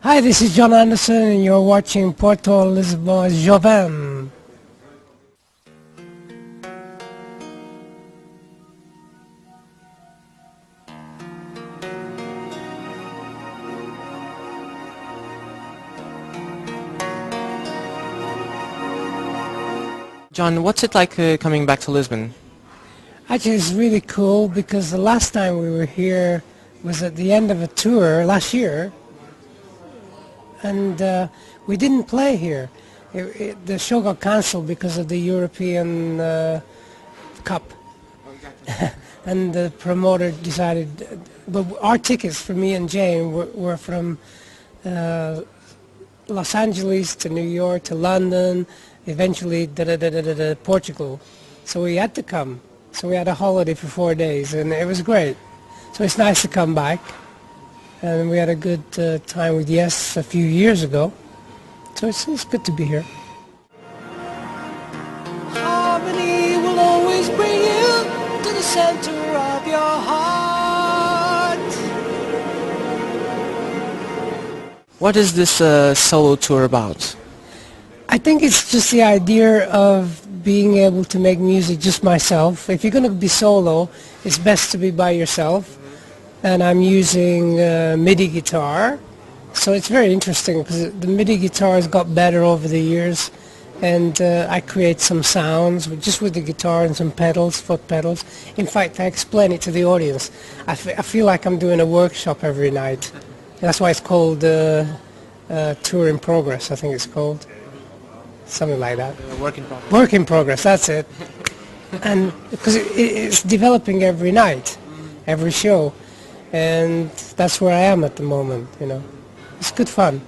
Hi, this is Jon Anderson and you're watching Porto Lisbon Jovem. John, what's it like coming back to Lisbon? Actually, it's really cool because the last time we were here was at the end of a tour last year, and we didn't play here. The show got cancelled because of the European Cup. And the promoter decided, but our tickets for me and Jane were from Los Angeles to New York to London, eventually Portugal. So we had to come. So we had a holiday for 4 days and it was great. So it's nice to come back. And we had a good time with Yes a few years ago. So it's good to be here. Harmony will always bring you to the center of your heart. What is this solo tour about? I think it's just the idea of being able to make music just myself. If you're going to be solo, it's best to be by yourself. And I'm using MIDI guitar. So it's very interesting because the MIDI guitar has got better over the years. And I create some sounds just with the guitar and some pedals, foot pedals. In fact, I explain it to the audience. I feel like I'm doing a workshop every night. That's why it's called Tour in Progress, I think it's called. Something like that. Work in progress. Work in progress, that's it. And because it's developing every night, every show. And that's where I am at the moment, you know. It's good fun.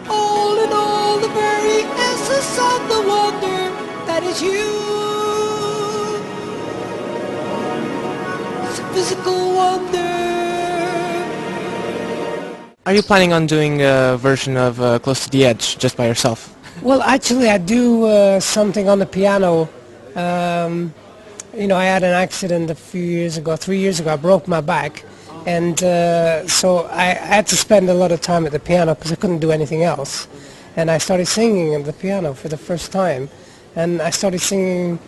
All in all, the very essence of the wonder that is you. It's a physical wonder. Are you planning on doing a version of Close to the Edge just by yourself? Well, actually, I do something on the piano. You know, I had an accident a few years ago, 3 years ago. I broke my back. And so I had to spend a lot of time at the piano because I couldn't do anything else. And I started singing at the piano for the first time. And I started singing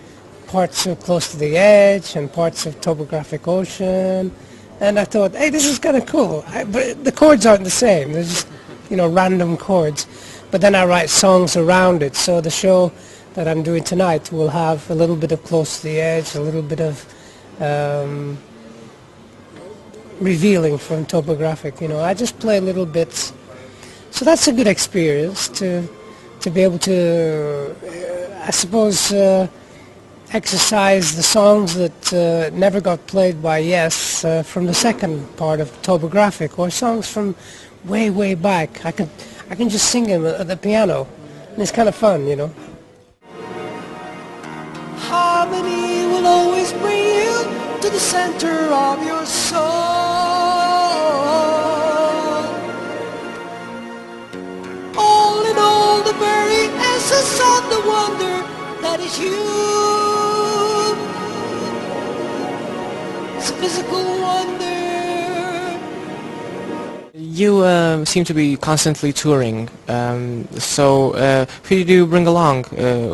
parts of Close to the Edge and parts of Topographic Ocean. And I thought, hey, this is kind of cool. But the chords aren't the same. They're just, you know, random chords. But then I write songs around it. So the show that I'm doing tonight will have a little bit of Close to the Edge, a little bit of revealing from Topographic. You know, I just play little bits. So that's a good experience to be able to, I suppose, exercise the songs that never got played by Yes from the second part of Topographic, or songs from way, way back. I can just sing them at the piano, and it's kind of fun, you know. Harmony will always bring you to the center of your soul. All in all, the very essence of the wonder that is you. It's a physical wonder. You seem to be constantly touring. So who do you bring along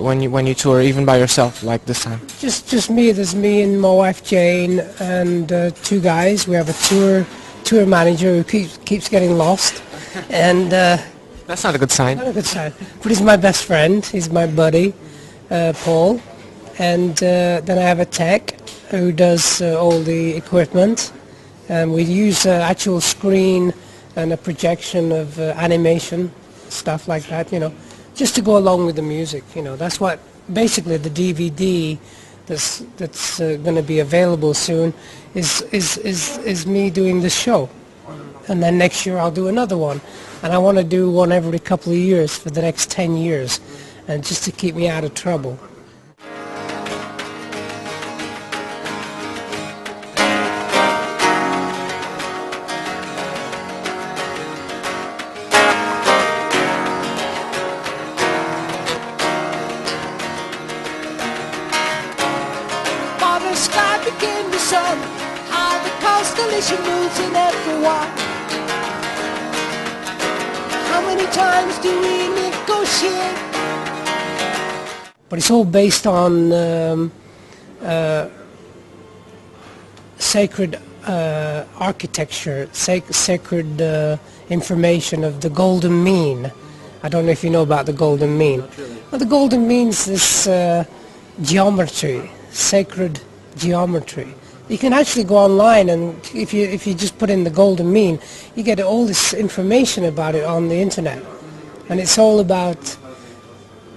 when you tour, even by yourself, like this time? Just me. There's me and my wife Jane and two guys. We have a tour manager who keeps getting lost, and that's not a good sign. not a good sign. But he's my best friend. He's my buddy, Paul, and then I have a tech who does all the equipment, and we use actual screen and a projection of animation, stuff like that, you know, just to go along with the music, you know. That's what, basically the DVD that's going to be available soon is me doing this show. And then next year I'll do another one. And I want to do one every couple of years for the next 10 years, and just to keep me out of trouble. The sky became the sun, how the constellation moves in everyone. many times do we negotiate? But it's all based on sacred architecture, sacred information of the golden mean. I don't know if you know about the golden mean. Not really. Well, the golden mean is this geometry, sacred geometry. You can actually go online, and if you just put in the golden mean, you get all this information about it on the internet. And it's all about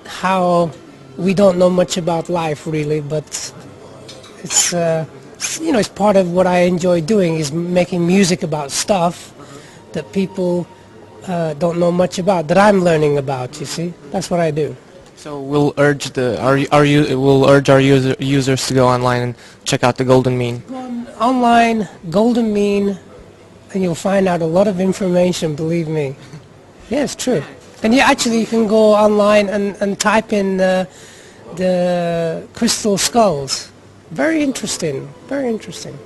how we don't know much about life, really, but it's you know, it's part of what I enjoy doing, is making music about stuff that people don't know much about, that I'm learning about. You see, that's what I do. So we'll urge we'll urge our users to go online and check out the golden mean. Go on online, golden mean, and you'll find out a lot of information. Believe me. Yeah, it's true. And you can go online and type in the crystal skulls. Very interesting, very interesting.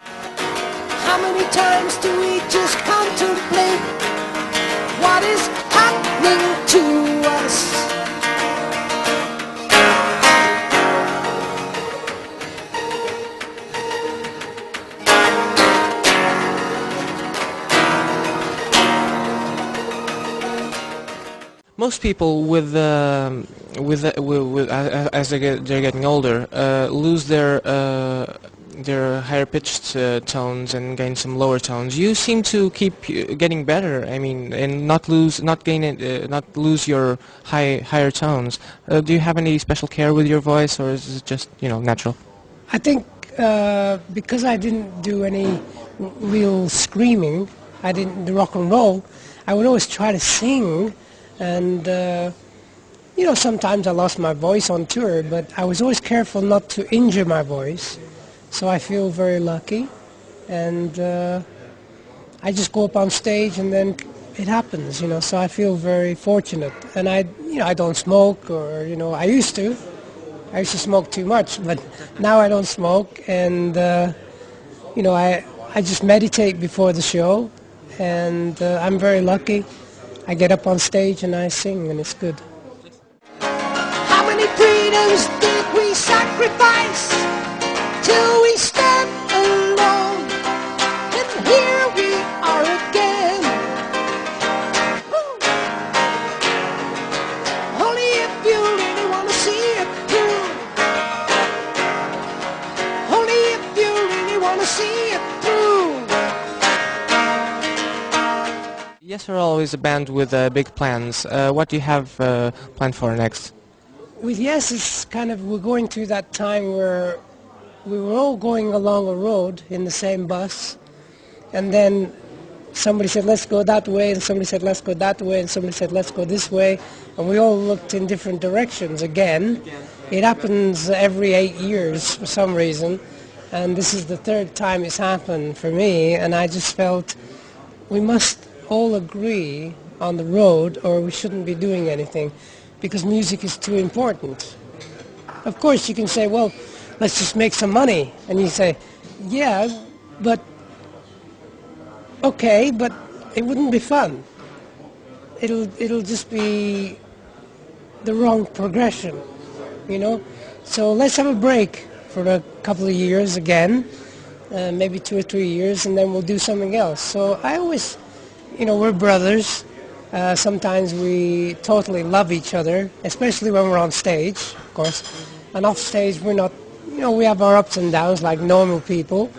How many times do we just contemplate what is happening to us? Most people as they're getting older lose their higher pitched tones and gain some lower tones. You seem to keep getting better. I mean, and not lose your higher tones. Do you have any special care with your voice, or is it just, you know, natural? I think because I didn't do any real screaming, I didn't do rock and roll, I would always try to sing. And, you know, sometimes I lost my voice on tour, but I was always careful not to injure my voice. So I feel very lucky. And I just go up on stage and then it happens, you know. So I feel very fortunate. And I don't smoke, or, you know, I used to. I used to smoke too much, but now I don't smoke. And, you know, I just meditate before the show. And I'm very lucky. I get up on stage and I sing, and it's good. How many freedoms did we sacrifice till we stand alone? And here we are again. Only if you really want to see it through. Only if you really want to see it through. Yes, we're always a band with big plans. What do you have planned for next? With Yes, it's kind of, we're going through that time where we were all going along a road in the same bus, and then somebody said, let's go that way, and somebody said, let's go that way, and somebody said, let's go this way, and we all looked in different directions again. It happens every 8 years for some reason, and this is the third time it's happened for me, and I just felt we must all agree on the road, or we shouldn't be doing anything, because music is too important. Of course you can say, well, let's just make some money, and you say, yeah, but okay, but it wouldn't be fun. It'll just be the wrong progression, you know. So let's have a break for a couple of years again, maybe 2 or 3 years, and then we'll do something else. So I always, you know, we're brothers. Sometimes we totally love each other, especially when we're on stage, of course. And off stage, we're not, you know, we have our ups and downs like normal people.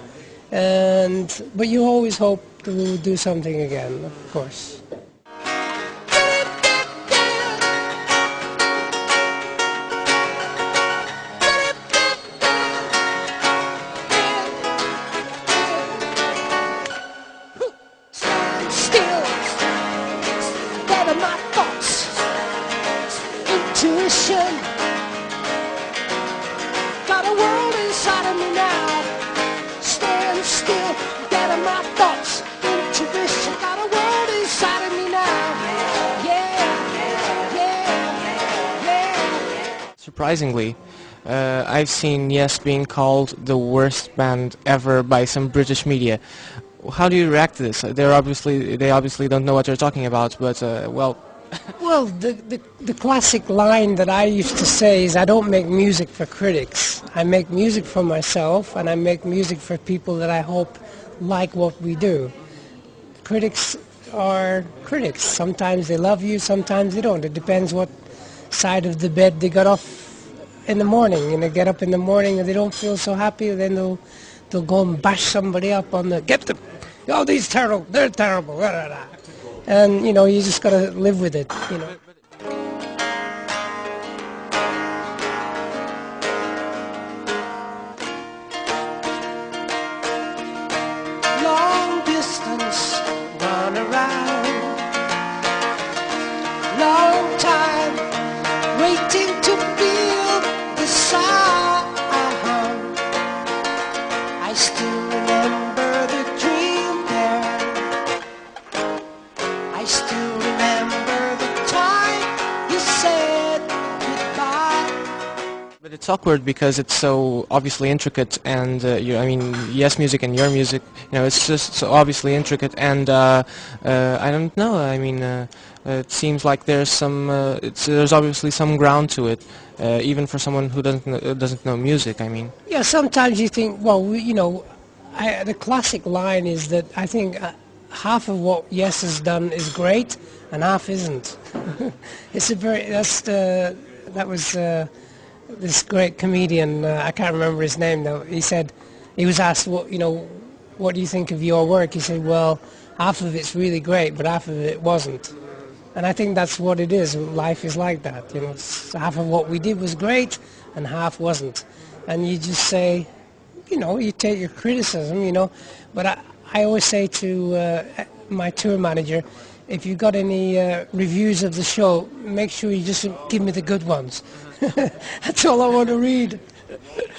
But you always hope to do something again, of course. Intuition, got a world inside of me now. Stand still, get in my thoughts. Intuition, got a world inside of me now. Yeah, yeah, yeah. Surprisingly, I've seen Yes being called the worst band ever by some British media. how do you react to this? They obviously don't know what you're talking about, but well. Well, the classic line that I used to say is I don't make music for critics. I make music for myself, and I make music for people that I hope like what we do. Critics are critics. Sometimes they love you, sometimes they don't. It depends what side of the bed they got off in the morning. And they get up in the morning and they don't feel so happy, then they'll go and bash somebody up on the, get them, oh, these terrible, they're terrible, blah, blah, blah. And, you know, you just got to live with it, you know. Long distance, run around. Long time, waiting to feel the sound. I still remember the dream there. I still remember the time you said goodbye. But it's awkward because it's so obviously intricate, and I mean, Yes Music and your music, you know, it's just so obviously intricate, and I don't know. I mean, it seems like there's some, there's obviously some ground to it, even for someone who doesn't know music. I mean. Yeah, sometimes you think, well, you know, the classic line is that I think half of what Yes has done is great, and half isn't. It's a very, that was this great comedian, I can't remember his name though, he said, he was asked, what, you know, what do you think of your work? He said, well, half of it's really great, but half of it wasn't. And I think that's what it is. Life is like that, you know. Half of what we did was great, and half wasn't. And you just say, you know, you take your criticism, you know. But I always say to my tour manager, if you got any reviews of the show, make sure you just give me the good ones. That's all I want to read.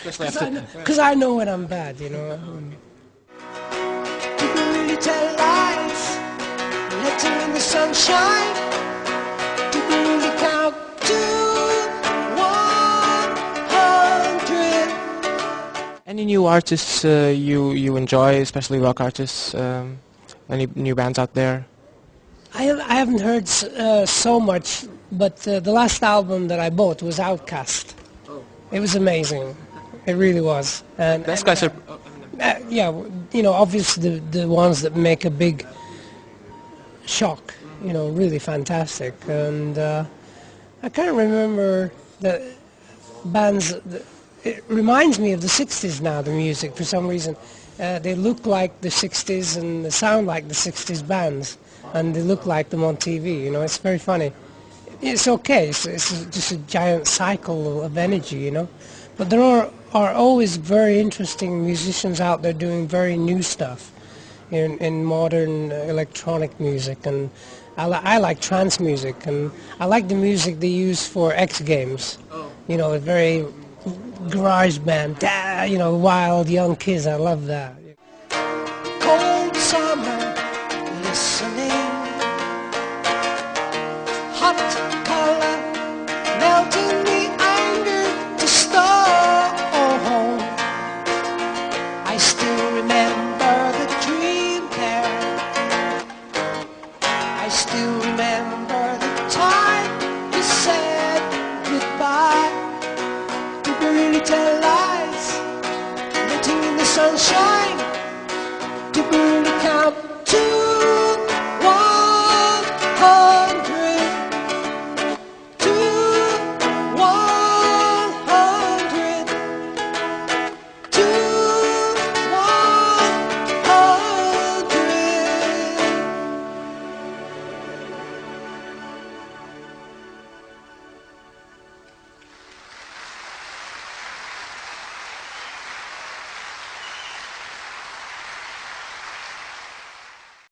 Because I know when I'm bad, you know. You can really tell lies, let them in the sunshine. You can really count to 100. Any new artists you enjoy, especially rock artists? Any new bands out there? I haven't heard so much, but the last album that I bought was Outcast. It was amazing. It really was. And Those guys are. yeah, you know, obviously the ones that make a big shock, you know, really fantastic. And I can't remember the bands. It reminds me of the 60s now, the music, for some reason. They look like the 60s and they sound like the 60s bands, and they look like them on TV, you know. It's very funny. It's okay. It's just a giant cycle of energy, you know. But there are always very interesting musicians out there doing very new stuff in modern electronic music, and I like trance music, and I like the music they use for X Games. You know, a very garage band, you know, wild young kids. I love that. Cold summer, listening. Hot color, melting the anger to stone. I still remember the dream there. I still remember the time you said goodbye. You can really tell lies, letting in the sunshine. You can really count